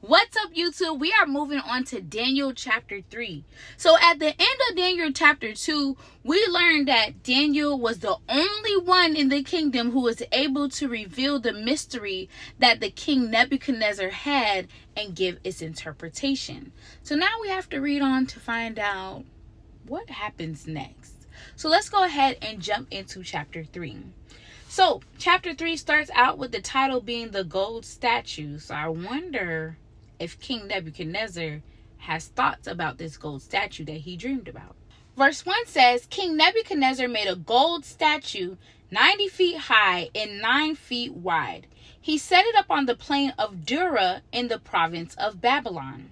What's up, YouTube? We are moving on to Daniel chapter 3. So at the end of Daniel chapter 2, we learned that Daniel was the only one in the kingdom who was able to reveal the mystery that the king Nebuchadnezzar had and give its interpretation. So now we have to read on to find out what happens next. So let's go ahead and jump into chapter 3. So chapter 3 starts out with the title being the gold statue. So I wonder if King Nebuchadnezzar has thoughts about this gold statue that he dreamed about. Verse 1 says, King Nebuchadnezzar made a gold statue 90 feet high and 9 feet wide. He set it up on the plain of Dura in the province of Babylon.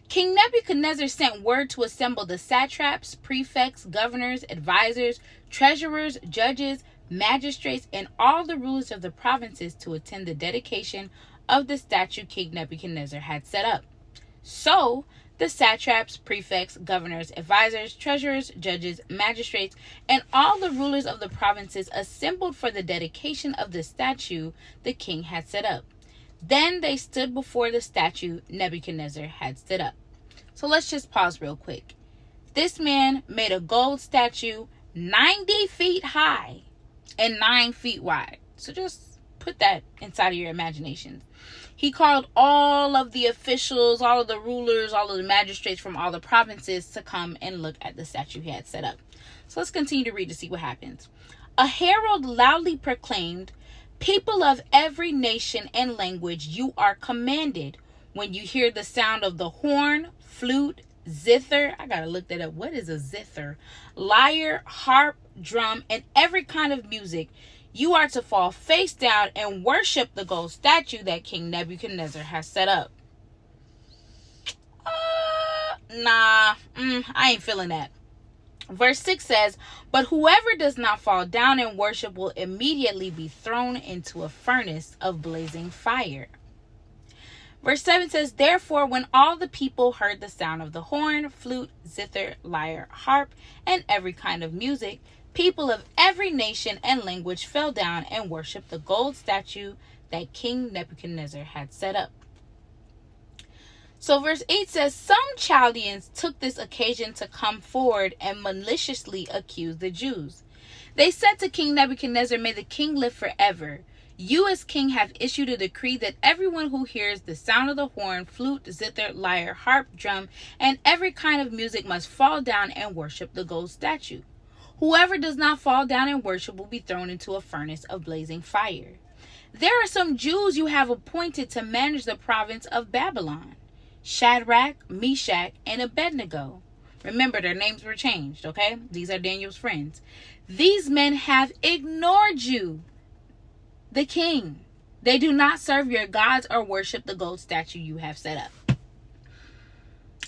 King Nebuchadnezzar sent word to assemble the satraps, prefects, governors, advisors, treasurers, judges, magistrates, and all the rulers of the provinces to attend the dedication of the statue King Nebuchadnezzar had set up. So the satraps, prefects, governors, advisors, treasurers, judges, magistrates, and all the rulers of the provinces assembled for the dedication of the statue the king had set up. Then they stood before the statue Nebuchadnezzar had set up. So let's just pause real quick. This man made a gold statue 90 feet high and 9 feet wide. So just put that inside of your imaginations. He called all of the officials, all of the rulers, all of the magistrates from all the provinces to come and look at the statue he had set up. So let's continue to read to see what happens. A herald loudly proclaimed, "People of every nation and language, you are commanded, when you hear the sound of the horn, flute, zither," I gotta look that up. What is a zither? "Lyre, harp, drum, and every kind of music, you are to fall face down and worship the gold statue that King Nebuchadnezzar has set up." I ain't feeling that. Verse 6 says, "But whoever does not fall down and worship will immediately be thrown into a furnace of blazing fire." Verse 7 says, "Therefore, when all the people heard the sound of the horn, flute, zither, lyre, harp, and every kind of music, people of every nation and language fell down and worshiped the gold statue that King Nebuchadnezzar had set up." So verse 8 says, "Some Chaldeans took this occasion to come forward and maliciously accuse the Jews. They said to King Nebuchadnezzar, 'May the king live forever. You as king have issued a decree that everyone who hears the sound of the horn, flute, zither, lyre, harp, drum, and every kind of music must fall down and worship the gold statue. Whoever does not fall down and worship will be thrown into a furnace of blazing fire. There are some Jews you have appointed to manage the province of Babylon: Shadrach, Meshach, and Abednego." Remember, their names were changed, okay? These are Daniel's friends. "These men have ignored you, the king. They do not serve your gods or worship the gold statue you have set up."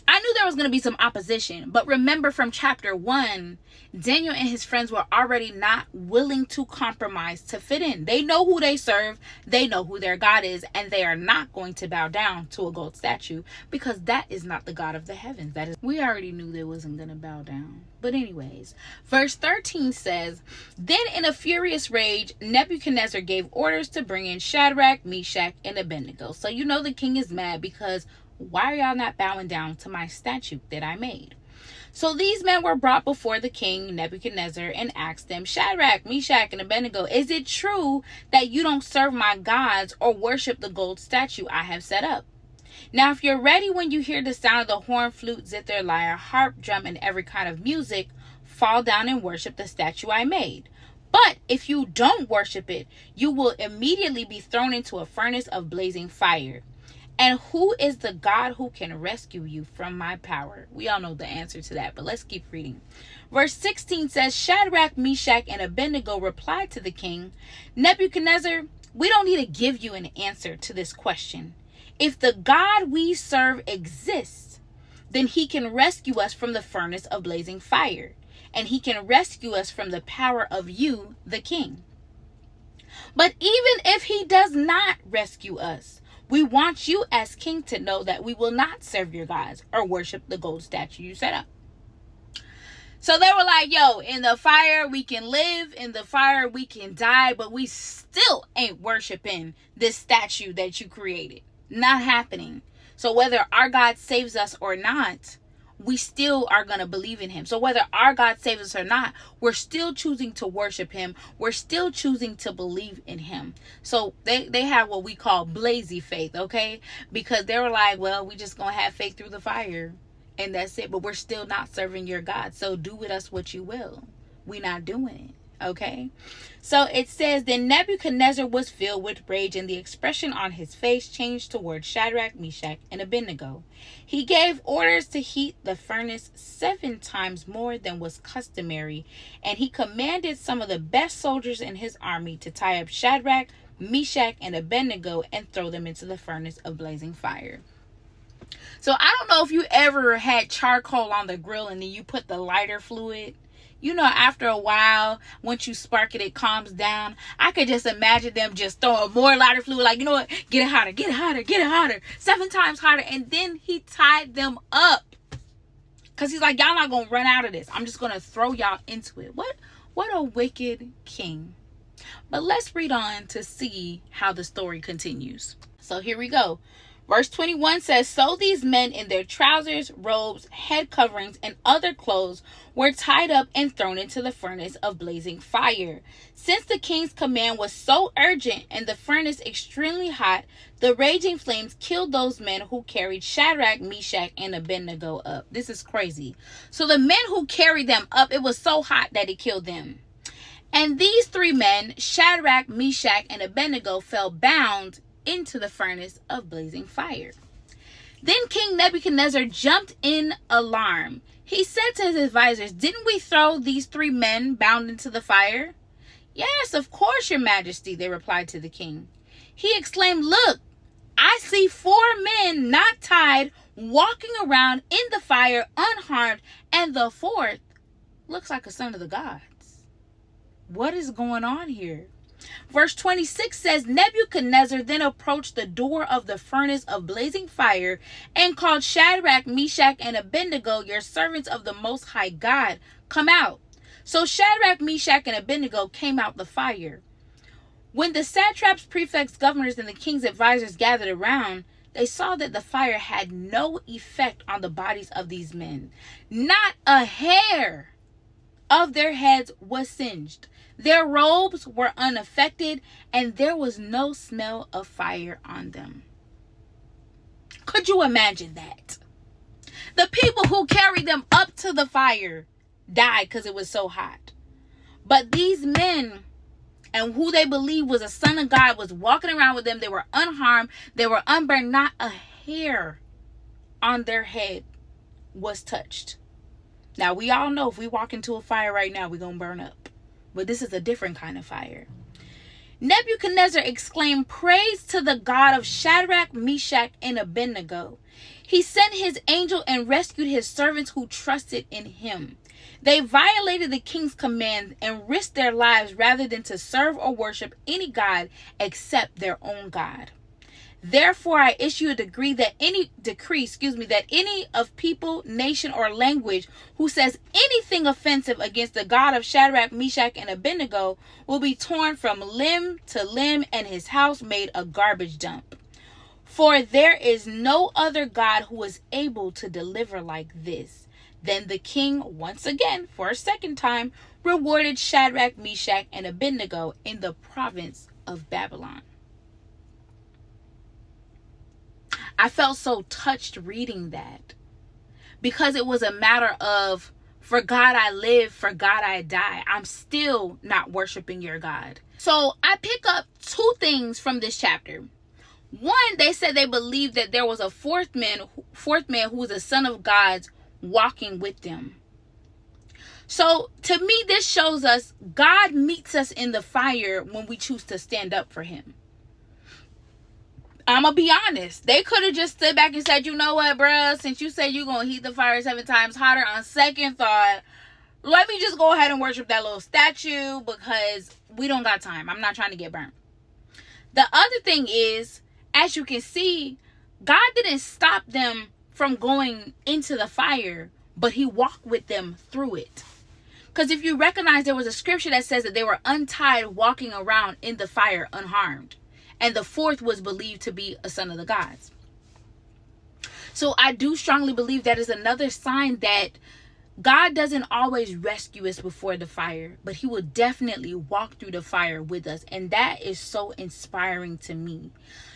I knew there was going to be some opposition, but remember from chapter 1, Daniel and his friends were already not willing to compromise to fit in. They know who they serve, they know who their God is, and they are not going to bow down to a gold statue because that is not the God of the heavens. We already knew they wasn't going to bow down. But anyways, verse 13 says, "Then in a furious rage, Nebuchadnezzar gave orders to bring in Shadrach, Meshach, and Abednego." So you know the king is mad because why are y'all not bowing down to my statue that I made? "So these men were brought before the king Nebuchadnezzar and asked them, 'Shadrach, Meshach, and Abednego, is it true that you don't serve my gods or worship the gold statue I have set up? Now, if you're ready when you hear the sound of the horn, flute, zither, lyre, harp, drum, and every kind of music, fall down and worship the statue I made. But if you don't worship it, you will immediately be thrown into a furnace of blazing fire. And who is the God who can rescue you from my power?'" We all know the answer to that, but let's keep reading. Verse 16 says, "Shadrach, Meshach, and Abednego replied to the king, 'Nebuchadnezzar, we don't need to give you an answer to this question. If the God we serve exists, then he can rescue us from the furnace of blazing fire, and he can rescue us from the power of you, the king. But even if he does not rescue us, we want you as king to know that we will not serve your gods or worship the gold statue you set up.'" So they were like, yo, in the fire we can live, in the fire we can die, but we still ain't worshiping this statue that you created. Not happening. So whether our God saves us or not, we still are going to believe in him. So whether our God saves us or not, we're still choosing to worship him. We're still choosing to believe in him. So they have what we call blazy faith, okay? Because they were like, well, we just going to have faith through the fire. And that's it. But we're still not serving your God. So do with us what you will. We're not doing it. Okay, so it says, then Nebuchadnezzar was filled with rage, and the expression on his face changed toward Shadrach, Meshach, and Abednego. He gave orders to heat the furnace 7 times more than was customary, and he commanded some of the best soldiers in his army to tie up Shadrach, Meshach, and Abednego and throw them into the furnace of blazing fire. So I don't know if you ever had charcoal on the grill and then you put the lighter fluid. You know, after a while, once you spark it, it calms down. I could just imagine them just throwing more lighter fluid. Like, you know what? Get it hotter, get it hotter, get it hotter. 7 times hotter. And then he tied them up. Because he's like, y'all not going to run out of this. I'm just going to throw y'all into it. What a wicked king. But let's read on to see how the story continues. So here we go. Verse 21 says, so these men in their trousers, robes, head coverings, and other clothes were tied up and thrown into the furnace of blazing fire. Since the king's command was so urgent and the furnace extremely hot, the raging flames killed those men who carried Shadrach, Meshach, and Abednego up. This is crazy. So the men who carried them up, it was so hot that it killed them. And these 3 men, Shadrach, Meshach, and Abednego, fell bound into the furnace of blazing fire. Then King Nebuchadnezzar jumped in alarm. He said to his advisors, didn't we throw these 3 men bound into the fire? Yes, of course, your majesty, they replied to the king. He exclaimed, look, I see 4 men not tied, walking around in the fire unharmed, and the 4th looks like a son of the gods. What is going on here? Verse 26 says, Nebuchadnezzar then approached the door of the furnace of blazing fire and called Shadrach, Meshach, and Abednego, your servants of the Most High God, come out. So Shadrach, Meshach, and Abednego came out the fire. When the satraps, prefects, governors, and the king's advisors gathered around, they saw that the fire had no effect on the bodies of these men. Not a hair of their heads was singed. Their robes were unaffected, and there was no smell of fire on them. Could you imagine that? The people who carried them up to the fire died because it was so hot. But these men, and who they believed was a son of God, was walking around with them. They were unharmed. They were unburned. Not a hair on their head was touched. Now, we all know if we walk into a fire right now, we're going to burn up. But this is a different kind of fire. Nebuchadnezzar exclaimed, praise to the God of Shadrach, Meshach, and Abednego. He sent his angel and rescued his servants who trusted in him. They violated the king's command and risked their lives rather than to serve or worship any god except their own God. Therefore, I issue a decree that any of people, nation, or language who says anything offensive against the God of Shadrach, Meshach, and Abednego will be torn from limb to limb and his house made a garbage dump. For there is no other God who is able to deliver like this. Then the king, once again, for a second time, rewarded Shadrach, Meshach, and Abednego in the province of Babylon. I felt so touched reading that because it was a matter of, for God I live, for God I die. I'm still not worshiping your God. So I pick up 2 things from this chapter. One, they said they believed that there was a fourth man who was a son of God walking with them. So to me, this shows us God meets us in the fire when we choose to stand up for him. I'm going to be honest. They could have just stood back and said, you know what, bruh, since you said you're going to heat the fire 7 times hotter, on second thought, let me just go ahead and worship that little statue because we don't got time. I'm not trying to get burnt. The other thing is, as you can see, God didn't stop them from going into the fire, but he walked with them through it. Because if you recognize, there was a scripture that says that they were untied, walking around in the fire unharmed. And the 4th was believed to be a son of the gods. So I do strongly believe that is another sign that God doesn't always rescue us before the fire, but he will definitely walk through the fire with us. And that is so inspiring to me.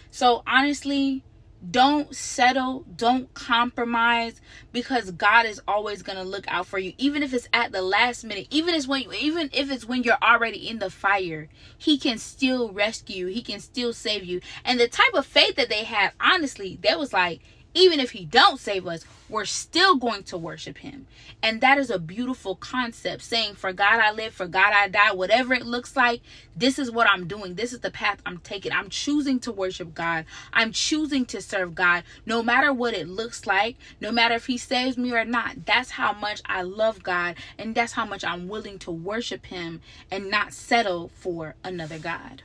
So honestly, don't settle, don't compromise, because God is always going to look out for you. Even if it's at the last minute, even if it's when you're already in the fire, he can still rescue you. He can still save you. And the type of faith that they had, honestly, they was like, even if he don't save us, we're still going to worship him. And that is a beautiful concept, saying, for God I live, for God I die. Whatever it looks like, this is what I'm doing. This is the path I'm taking. I'm choosing to worship God. I'm choosing to serve God, no matter what it looks like, no matter if he saves me or not. That's how much I love God, and that's how much I'm willing to worship him and not settle for another God.